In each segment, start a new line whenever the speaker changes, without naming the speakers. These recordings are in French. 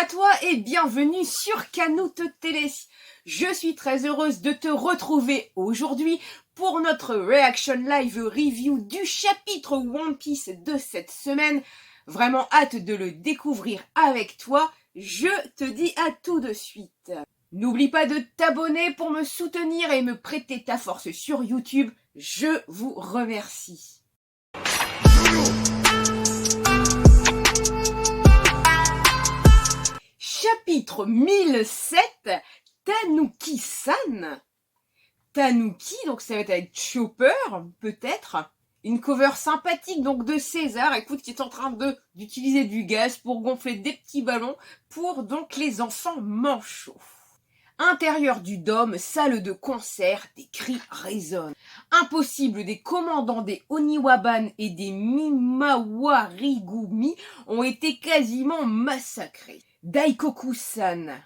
à toi et bienvenue sur Canut Télé. Je suis très heureuse de te retrouver aujourd'hui pour notre Reaction Live Review du chapitre One Piece de cette semaine. Vraiment hâte de le découvrir avec toi. Je te dis à tout de suite. N'oublie pas de t'abonner pour me soutenir et me prêter ta force sur YouTube. Je vous remercie. Chapitre 1007, Tanuki-san. Tanuki, donc ça va être avec Chopper, peut-être. Une cover sympathique donc de César, écoute, qui est en train d'utiliser du gaz pour gonfler des petits ballons pour donc les enfants manchots. Intérieur du dôme, salle de concert, des cris résonnent. Impossible, des commandants des Oniwaban et des Mimawarigumi ont été quasiment massacrés. Daikoku-san,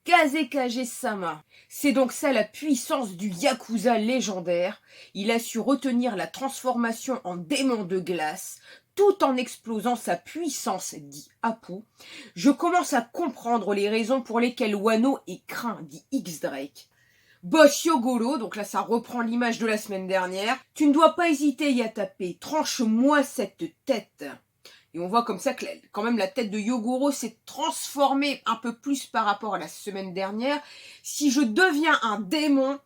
Kazekage-sama, c'est donc ça la puissance du Yakuza légendaire. Il a su retenir la transformation en démon de glace, tout en explosant sa puissance, dit Apu. Je commence à comprendre les raisons pour lesquelles Wano est craint, dit X-Drake. Boss Yogoro, donc là ça reprend l'image de la semaine dernière. Tu ne dois pas hésiter Yatape, tranche-moi cette tête. Et on voit comme ça que quand même la tête de Yogoro s'est transformée un peu plus par rapport à la semaine dernière. Si je deviens un démon,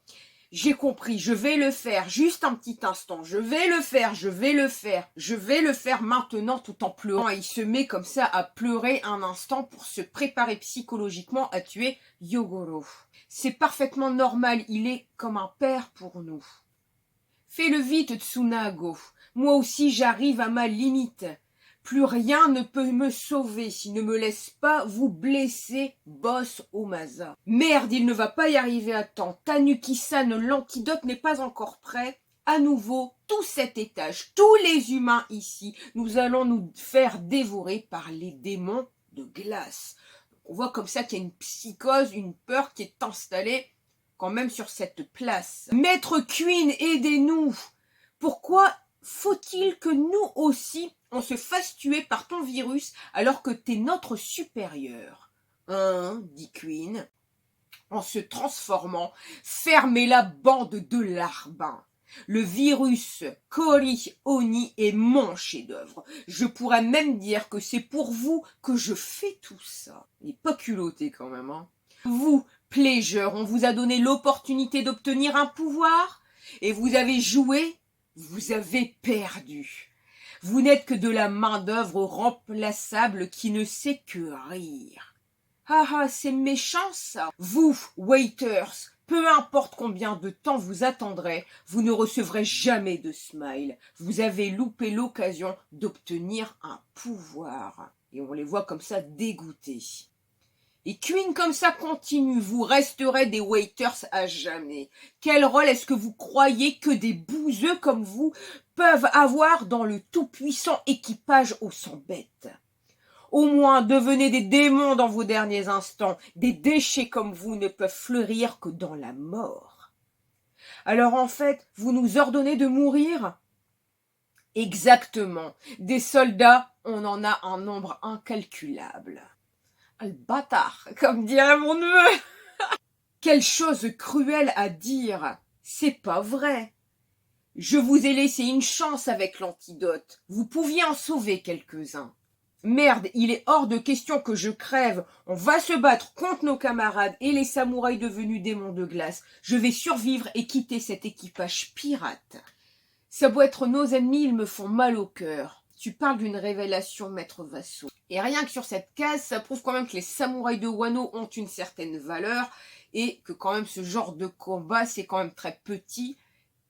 j'ai compris, je vais le faire, juste un petit instant, je vais le faire maintenant tout en pleurant. Et il se met comme ça à pleurer un instant pour se préparer psychologiquement à tuer Yogoro. C'est parfaitement normal, il est comme un père pour nous. Fais-le vite Tsunago, moi aussi j'arrive à ma limite. Plus rien ne peut me sauver s'il ne me laisse pas vous blesser, boss Omasa. Merde, il ne va pas y arriver à temps. Tanuki-san, l'antidote n'est pas encore prêt. À nouveau, tout cet étage, tous les humains ici, nous allons nous faire dévorer par les démons de glace. On voit comme ça qu'il y a une psychose, une peur qui est installée quand même sur cette place. Maître Queen, aidez-nous! Pourquoi faut-il que nous aussi on se fasse tuer par ton virus alors que t'es notre supérieur? Hein, dit Queen, en se transformant, fermez la bande de larbins. Le virus Kori Oni est mon chef-d'œuvre. Je pourrais même dire que c'est pour vous que je fais tout ça. Il est pas culotté quand même, hein. Vous, Pleasure, on vous a donné l'opportunité d'obtenir un pouvoir et vous avez joué, vous avez perdu. Vous n'êtes que de la main-d'œuvre remplaçable qui ne sait que rire. Ah ah, c'est méchant ça. Vous, waiters, peu importe combien de temps vous attendrez, vous ne recevrez jamais de smile. Vous avez loupé l'occasion d'obtenir un pouvoir. Et on les voit comme ça dégoûtés. Et Queen comme ça continue, vous resterez des waiters à jamais. Quel rôle est-ce que vous croyez que des bouseux comme vous peuvent avoir dans le tout-puissant équipage au sang bête? Au moins, devenez des démons dans vos derniers instants. Des déchets comme vous ne peuvent fleurir que dans la mort. Alors en fait, vous nous ordonnez de mourir? Exactement. Des soldats, on en a un nombre incalculable. Le bâtard, comme dirait mon neveu. Quelle chose cruelle à dire. C'est pas vrai. Je vous ai laissé une chance avec l'antidote. Vous pouviez en sauver quelques-uns. Merde, il est hors de question que je crève. On va se battre contre nos camarades et les samouraïs devenus démons de glace. Je vais survivre et quitter cet équipage pirate. Ça doit être nos ennemis, ils me font mal au cœur. Tu parles d'une révélation, maître Vassaux. Et rien que sur cette case, ça prouve quand même que les samouraïs de Wano ont une certaine valeur et que quand même ce genre de combat, c'est quand même très petit.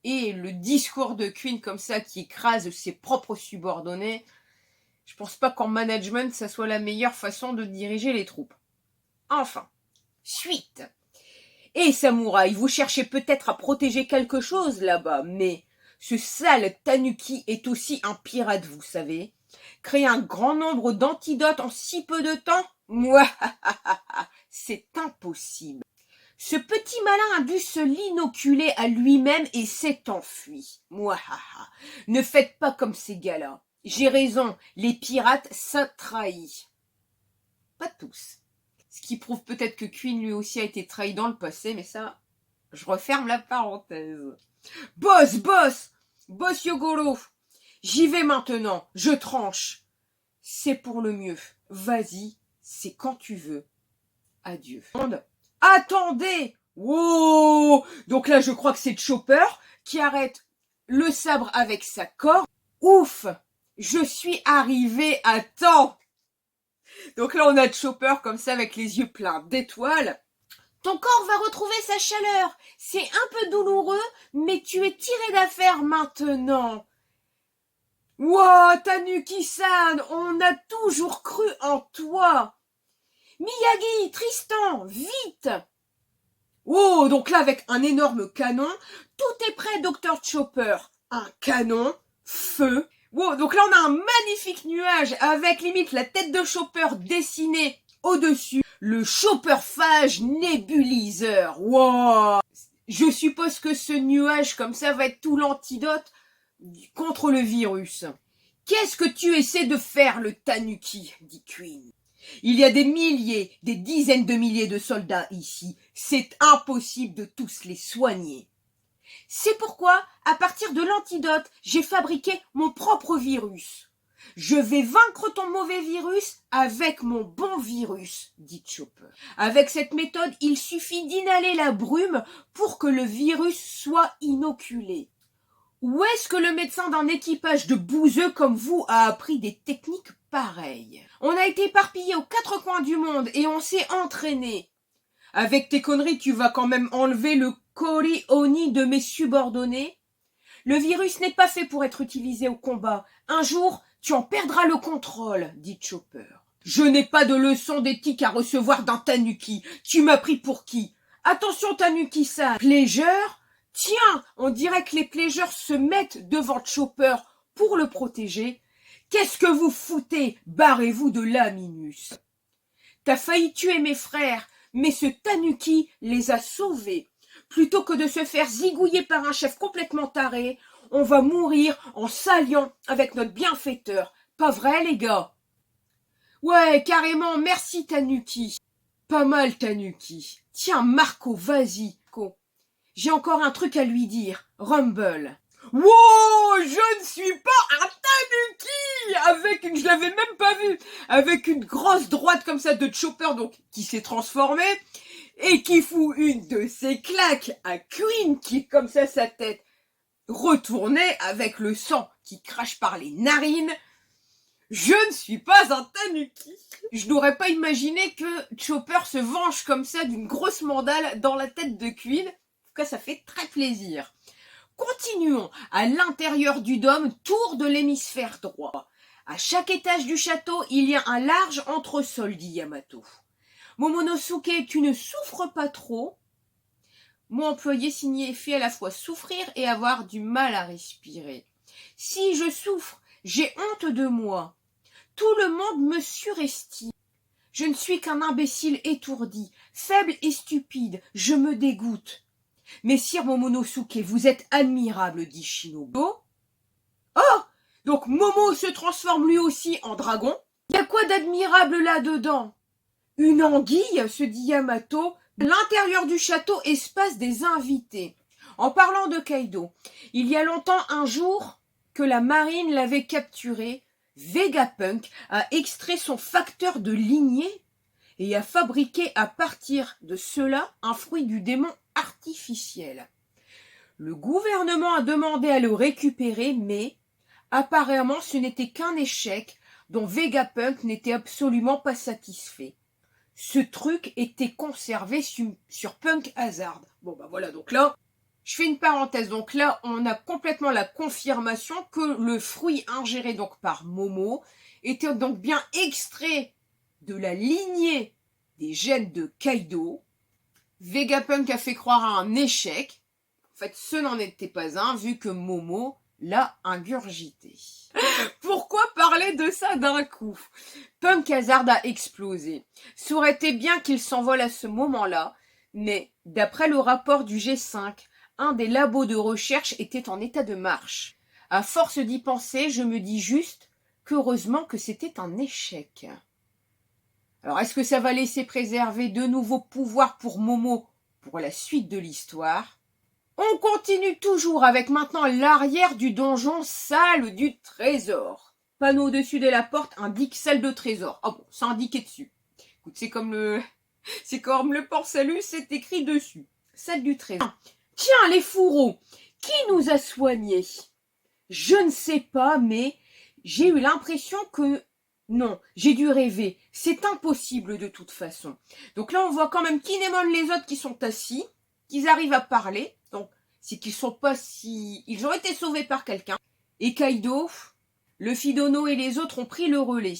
Et le discours de Queen comme ça qui écrase ses propres subordonnés, je pense pas qu'en management, ça soit la meilleure façon de diriger les troupes. Enfin, suite. Et samouraï, vous cherchez peut-être à protéger quelque chose là-bas, mais ce sale Tanuki est aussi un pirate, vous savez. Créer un grand nombre d'antidotes en si peu de temps? Mouahahaha, c'est impossible. Ce petit malin a dû se l'inoculer à lui-même et s'est enfui. Mouahaha, ne faites pas comme ces gars-là. J'ai raison, les pirates, ça trahit. pas tous. Ce qui prouve peut-être que Queen lui aussi a été trahi dans le passé, mais ça, je referme la parenthèse. Boss Yogoro, j'y vais maintenant, je tranche. C'est pour le mieux. Vas-y, c'est quand tu veux. Adieu. Attendez! Wow! Donc là, je crois que c'est Chopper qui arrête le sabre avec sa corde. Ouf! Je suis arrivé à temps! Donc là, on a Chopper comme ça avec les yeux pleins d'étoiles. Ton corps va retrouver sa chaleur. C'est un peu douloureux, mais tu es tiré d'affaire maintenant. Wow, Tanuki-san, on a toujours cru en toi. Miyagi, Tristan, vite! Oh, donc là, avec un énorme canon, tout est prêt, Dr. Chopper. Un canon, feu. Wow, donc là, on a un magnifique nuage avec limite la tête de Chopper dessinée au-dessus. Le Chopperphage nébuliseur. Wow! Je suppose que ce nuage comme ça va être tout l'antidote contre le virus. Qu'est-ce que tu essaies de faire, le Tanuki? Dit Queen. Il y a des milliers, des dizaines de milliers de soldats ici. C'est impossible de tous les soigner. C'est pourquoi, à partir de l'antidote, j'ai fabriqué mon propre virus. Je vais vaincre ton mauvais virus avec mon bon virus, dit Chopper. Avec cette méthode, il suffit d'inhaler la brume pour que le virus soit inoculé. Où est-ce que le médecin d'un équipage de bouseux comme vous a appris des techniques pareilles? On a été éparpillés aux quatre coins du monde et on s'est entraîné. Avec tes conneries, tu vas quand même enlever le Kori Oni de mes subordonnés? Le virus n'est pas fait pour être utilisé au combat. Un jour, tu en perdras le contrôle, dit Chopper. Je n'ai pas de leçon d'éthique à recevoir d'un Tanuki. Tu m'as pris pour qui? Attention, Tanuki-san. Pleasure? Tiens, on dirait que les Pleasures se mettent devant Chopper pour le protéger. Qu'est-ce que vous foutez? Barrez-vous de là, Minus. T'as failli tuer mes frères, mais ce Tanuki les a sauvés. Plutôt que de se faire zigouiller par un chef complètement taré, on va mourir en s'alliant avec notre bienfaiteur. Pas vrai, les gars? Ouais, carrément, merci Tanuki. Pas mal, Tanuki. Tiens, Marco, vas-y. J'ai encore un truc à lui dire. Rumble. Wow, je ne suis pas un Tanuki! Je l'avais même pas vu. Avec une grosse droite comme ça de Chopper, donc, qui s'est transformé. Et qui fout une de ses claques à Queen, qui est comme ça sa tête retournée avec le sang qui crache par les narines. Je ne suis pas un Tanuki. Je n'aurais pas imaginé que Chopper se venge comme ça d'une grosse mandale dans la tête de Queen. En tout cas, ça fait très plaisir. Continuons. À l'intérieur du dôme, tour de l'hémisphère droit. À chaque étage du château, il y a un large entresol, dit Yamato. Momonosuke, tu ne souffres pas trop. Mon employé signifie à la fois souffrir et avoir du mal à respirer. Si je souffre, j'ai honte de moi. Tout le monde me surestime. Je ne suis qu'un imbécile étourdi, faible et stupide, je me dégoûte. Messire Momonosuke, vous êtes admirable, dit Shinobu. Oh! Donc Momo se transforme lui aussi en dragon. Y a quoi d'admirable là-dedans? Une anguille, se dit Yamato. L'intérieur du château, espace des invités. En parlant de Kaido, il y a longtemps, un jour que la marine l'avait capturé, Vegapunk a extrait son facteur de lignée et a fabriqué à partir de cela un fruit du démon artificiel. Le gouvernement a demandé à le récupérer, mais apparemment ce n'était qu'un échec dont Vegapunk n'était absolument pas satisfait. Ce truc était conservé sur Punk Hazard. Bon bah voilà, donc là, je fais une parenthèse. Donc là, on a complètement la confirmation que le fruit ingéré donc par Momo était donc bien extrait de la lignée des gènes de Kaido. Vegapunk a fait croire à un échec. En fait, ce n'en était pas un, vu que Momo l'a ingurgité. Pourquoi parler de ça d'un coup? Punk Hazard a explosé. Ça aurait été bien qu'il s'envole à ce moment-là, mais d'après le rapport du G5, un des labos de recherche était en état de marche. À force d'y penser, je me dis juste qu'heureusement que c'était un échec. Alors, est-ce que ça va laisser préserver de nouveaux pouvoirs pour Momo pour la suite de l'histoire? On continue toujours avec maintenant l'arrière du donjon, salle du trésor. Panneau au-dessus de la porte indique salle de trésor. Ah bon, c'est indiqué dessus. Écoute, c'est comme le port-salut, c'est écrit dessus. Salle du trésor. Tiens, les fourreaux. Qui nous a soignés? Je ne sais pas, mais j'ai eu l'impression que... Non, j'ai dû rêver. C'est impossible de toute façon. Donc là, on voit quand même Kinemon, les autres qui sont assis, qu'ils arrivent à parler. Donc, c'est qu'ils sont pas si... Ils ont été sauvés par quelqu'un. Et Kaido, Luffy Dono et les autres ont pris le relais.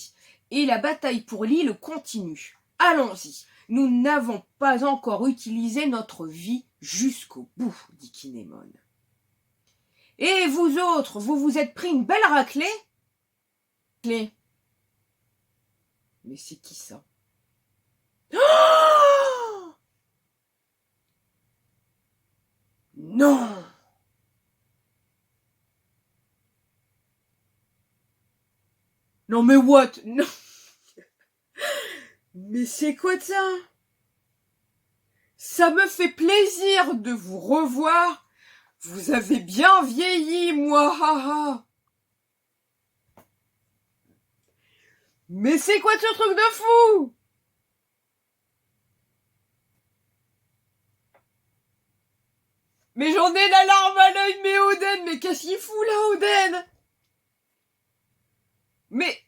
Et la bataille pour l'île continue. Allons-y. Nous n'avons pas encore utilisé notre vie jusqu'au bout, dit Kinemon. Et vous autres, vous vous êtes pris une belle raclée? Mais c'est qui ça? Oh non! Non mais what? Non! Mais c'est quoi de ça? Ça me fait plaisir de vous revoir. Vous avez bien vieilli, moi, haha. Mais c'est quoi ce truc de fou? Mais j'en ai la larme à l'œil, mais Oden, mais qu'est-ce qu'il fout là, Oden? Mais,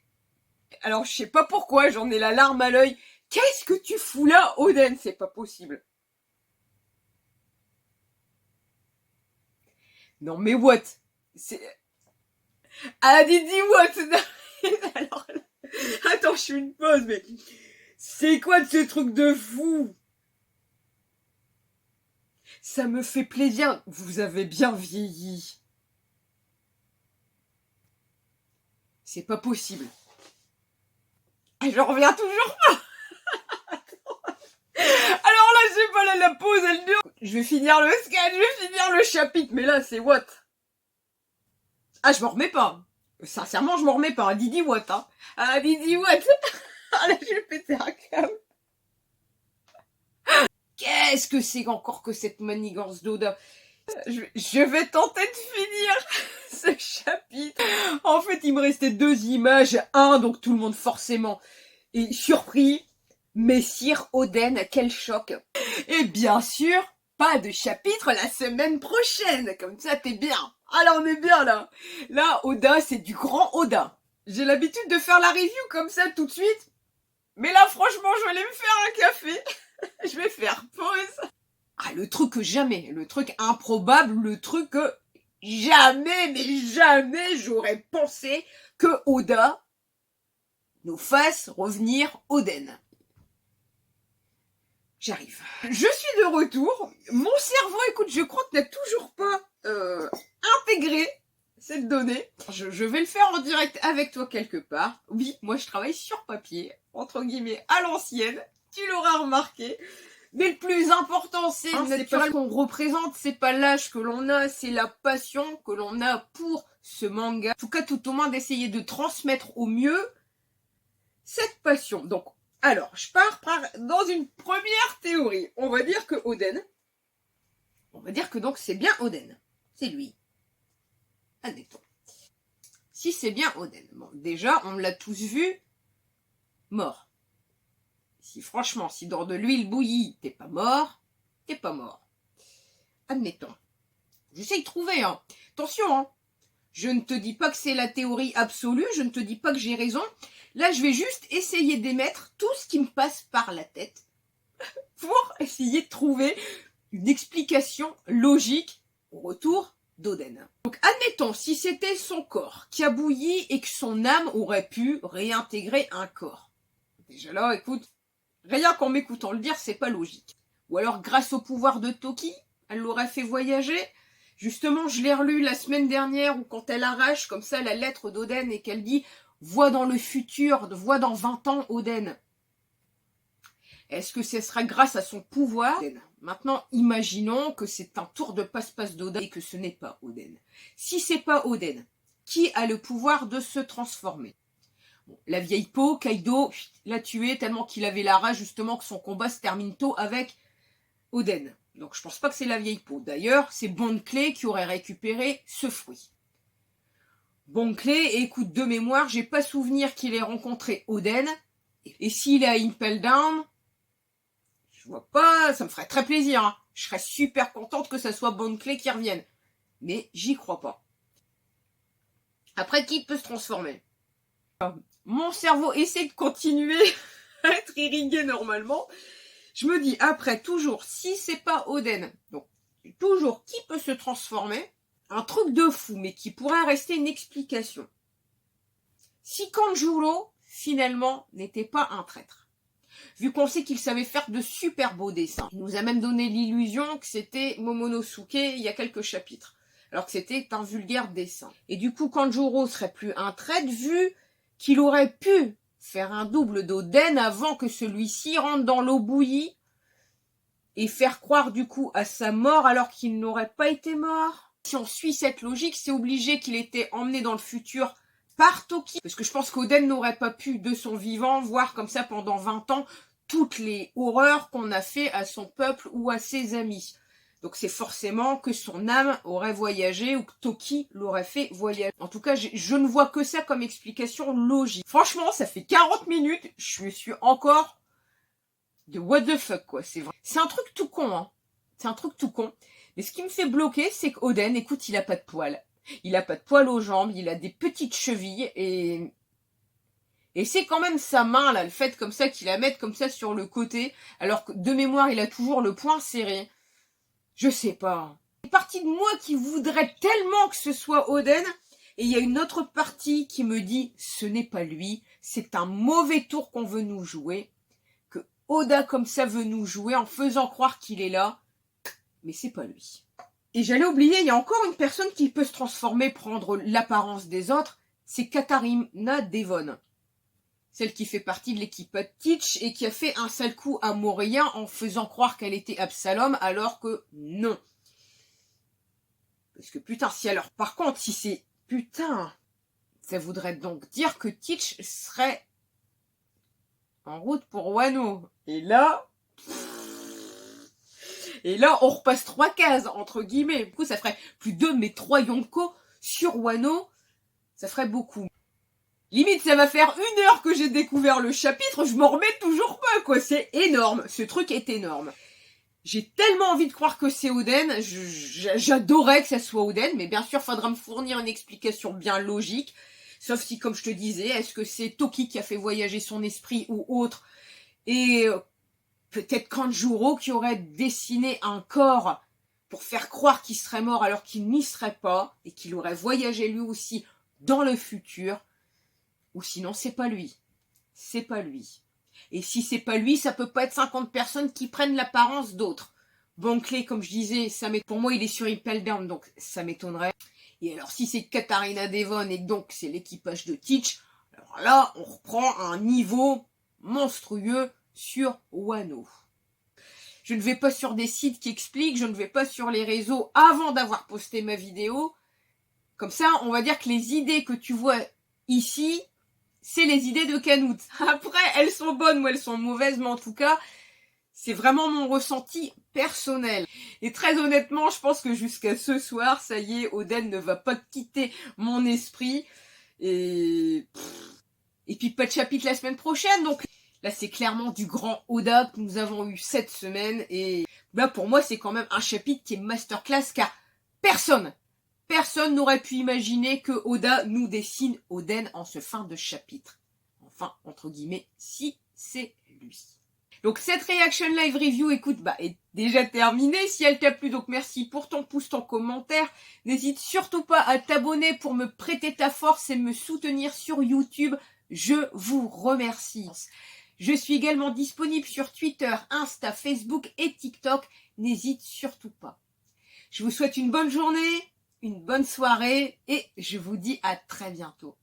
alors je sais pas pourquoi j'en ai la larme à l'œil. Qu'est-ce que tu fous là, Oden? C'est pas possible. Non mais what? C'est... Ah, Didi, what? Alors, attends, je fais une pause, mais... C'est quoi de ce truc de fou? Ça me fait plaisir, vous avez bien vieilli. C'est pas possible. Ah, je reviens toujours pas. Alors là, je sais pas, là, la pause, elle dure. Je vais finir le scan, je vais finir le chapitre, mais là, c'est what? Ah, je m'en remets pas. Sincèrement, je m'en remets pas. Didi what, hein. Ah, Didi what? Ah, là, je vais péter un câble. Qu'est-ce que c'est encore que cette manigance d'Oda? Je vais tenter de finir ce chapitre. En fait, il me restait 2 images. Donc tout le monde forcément est surpris. Messire Oden, quel choc. Et bien sûr, pas de chapitre la semaine prochaine. Comme ça, t'es bien. Alors on est bien là. Là, Oda, c'est du grand Oda. J'ai l'habitude de faire la review comme ça tout de suite. Mais là, franchement, je vais aller me faire un café. Je vais faire pause. Ah, le truc que jamais, le truc improbable, le truc que jamais, mais jamais j'aurais pensé que Oda nous fasse revenir Oden. J'arrive. Je suis de retour. Mon cerveau, écoute, je crois que n'a toujours pas intégré cette donnée. Je vais le faire en direct avec toi quelque part. Oui, moi je travaille sur papier, entre guillemets, à l'ancienne. Tu l'auras remarqué. Mais le plus important, c'est pas ce qu'on représente, c'est pas l'âge que l'on a, c'est la passion que l'on a pour ce manga. En tout cas, tout au moins d'essayer de transmettre au mieux cette passion. Donc, alors, je pars dans une première théorie. On va dire que Oden, on va dire que donc c'est bien Oden. C'est lui. Admettons. Si c'est bien Oden. Bon, déjà, on l'a tous vu mort. Si franchement, si dans de l'huile bouillie, t'es pas mort, t'es pas mort. Admettons. J'essaie de trouver, hein. Attention, hein. Je ne te dis pas que c'est la théorie absolue, je ne te dis pas que j'ai raison. Là, je vais juste essayer d'émettre tout ce qui me passe par la tête pour essayer de trouver une explication logique au retour d'Oden. Donc, admettons, si c'était son corps qui a bouilli et que son âme aurait pu réintégrer un corps. Déjà là, écoute, rien qu'en m'écoutant le dire, c'est pas logique. Ou alors, grâce au pouvoir de Toki, elle l'aurait fait voyager. Justement, je l'ai relu la semaine dernière où quand elle arrache comme ça la lettre d'Oden et qu'elle dit « Vois dans le futur, vois dans 20 ans Oden ». Est-ce que ce sera grâce à son pouvoir? Maintenant, imaginons que c'est un tour de passe-passe d'Oden et que ce n'est pas Oden. Si c'est pas Oden, qui a le pouvoir de se transformer? La vieille peau, Kaido l'a tué tellement qu'il avait la rage justement que son combat se termine tôt avec Oden. Donc je pense pas que c'est la vieille peau. D'ailleurs, c'est Bon Clay qui aurait récupéré ce fruit. Bon Clay, écoute, de mémoire, j'ai pas souvenir qu'il ait rencontré Oden. Et s'il est à Impel Down, je vois pas, ça me ferait très plaisir. Hein. Je serais super contente que ça soit Bon Clay qui revienne. Mais j'y crois pas. Après, qui peut se transformer? Mon cerveau essaie de continuer à être irrigué normalement. Je me dis, après, toujours, si c'est pas Oden, donc toujours, qui peut se transformer? Un truc de fou, mais qui pourrait rester une explication. Si Kanjuro, finalement, n'était pas un traître. Vu qu'on sait qu'il savait faire de super beaux dessins. Il nous a même donné l'illusion que c'était Momonosuke il y a quelques chapitres. Alors que c'était un vulgaire dessin. Et du coup, Kanjuro serait plus un traître vu qu'il aurait pu faire un double d'Oden avant que celui-ci rentre dans l'eau bouillie et faire croire du coup à sa mort alors qu'il n'aurait pas été mort. Si on suit cette logique, c'est obligé qu'il était emmené dans le futur par Toki. Parce que je pense qu'Oden n'aurait pas pu, de son vivant, voir comme ça pendant 20 ans toutes les horreurs qu'on a fait à son peuple ou à ses amis. Donc c'est forcément que son âme aurait voyagé ou que Toki l'aurait fait voyager. En tout cas, je ne vois que ça comme explication logique. Franchement, ça fait 40 minutes, je me suis encore de what the fuck, quoi. C'est vrai. C'est un truc tout con, hein. C'est un truc tout con. Mais ce qui me fait bloquer, c'est qu'Oden, écoute, il a pas de poils. Il a pas de poils aux jambes, il a des petites chevilles et c'est quand même sa main, là, le fait comme ça qu'il la mette comme ça sur le côté, alors que de mémoire, il a toujours le poing serré. Je sais pas. Il y a une partie de moi qui voudrait tellement que ce soit Oden, et il y a une autre partie qui me dit ce n'est pas lui, c'est un mauvais tour qu'on veut nous jouer, que Oda comme ça veut nous jouer en faisant croire qu'il est là, mais c'est pas lui. Et j'allais oublier, il y a encore une personne qui peut se transformer, prendre l'apparence des autres, c'est Katarina Devon. Celle qui fait partie de l'équipe Teach et qui a fait un sale coup à Moria en faisant croire qu'elle était Absalom alors que non. Parce que putain, si alors, par contre, si c'est putain, ça voudrait donc dire que Teach serait en route pour Wano. Et là, on repasse 3 cases, entre guillemets. Du coup, ça ferait plus 2, mais 3 Yonko sur Wano. Ça ferait beaucoup. Limite, ça va faire 1 heure que j'ai découvert le chapitre, je m'en remets toujours pas, quoi. C'est énorme. Ce truc est énorme. J'ai tellement envie de croire que c'est Oden. J'adorais que ça soit Oden, mais bien sûr, faudra me fournir une explication bien logique. Sauf si, comme je te disais, est-ce que c'est Toki qui a fait voyager son esprit ou autre? Et peut-être Kanjuro qui aurait dessiné un corps pour faire croire qu'il serait mort alors qu'il n'y serait pas, et qu'il aurait voyagé lui aussi dans le futur. Ou sinon, c'est pas lui. C'est pas lui. Et si c'est pas lui, ça peut pas être 50 personnes qui prennent l'apparence d'autres. Bon Clay, comme je disais, pour moi, il est sur Impel Down, donc ça m'étonnerait. Et alors, si c'est Katarina Devon et donc c'est l'équipage de Teach, alors là, on reprend un niveau monstrueux sur Wano. Je ne vais pas sur des sites qui expliquent, je ne vais pas sur les réseaux avant d'avoir posté ma vidéo. Comme ça, on va dire que les idées que tu vois ici, c'est les idées de Canute. Après, elles sont bonnes ou elles sont mauvaises, mais en tout cas, c'est vraiment mon ressenti personnel. Et très honnêtement, je pense que jusqu'à ce soir, ça y est, Oden ne va pas quitter mon esprit. Et puis pas de chapitre la semaine prochaine, donc là c'est clairement du grand Oda que nous avons eu cette semaine. Et là pour moi c'est quand même un chapitre qui est masterclass, car personne n'aurait pu imaginer que Oda nous dessine Oden en ce fin de chapitre. Enfin, entre guillemets, si c'est lui. Donc cette Reaction Live Review, écoute, est déjà terminée. Si elle t'a plu, donc merci pour ton pouce, ton commentaire. N'hésite surtout pas à t'abonner pour me prêter ta force et me soutenir sur YouTube. Je vous remercie. Je suis également disponible sur Twitter, Insta, Facebook et TikTok. N'hésite surtout pas. Je vous souhaite une bonne journée, une bonne soirée et je vous dis à très bientôt.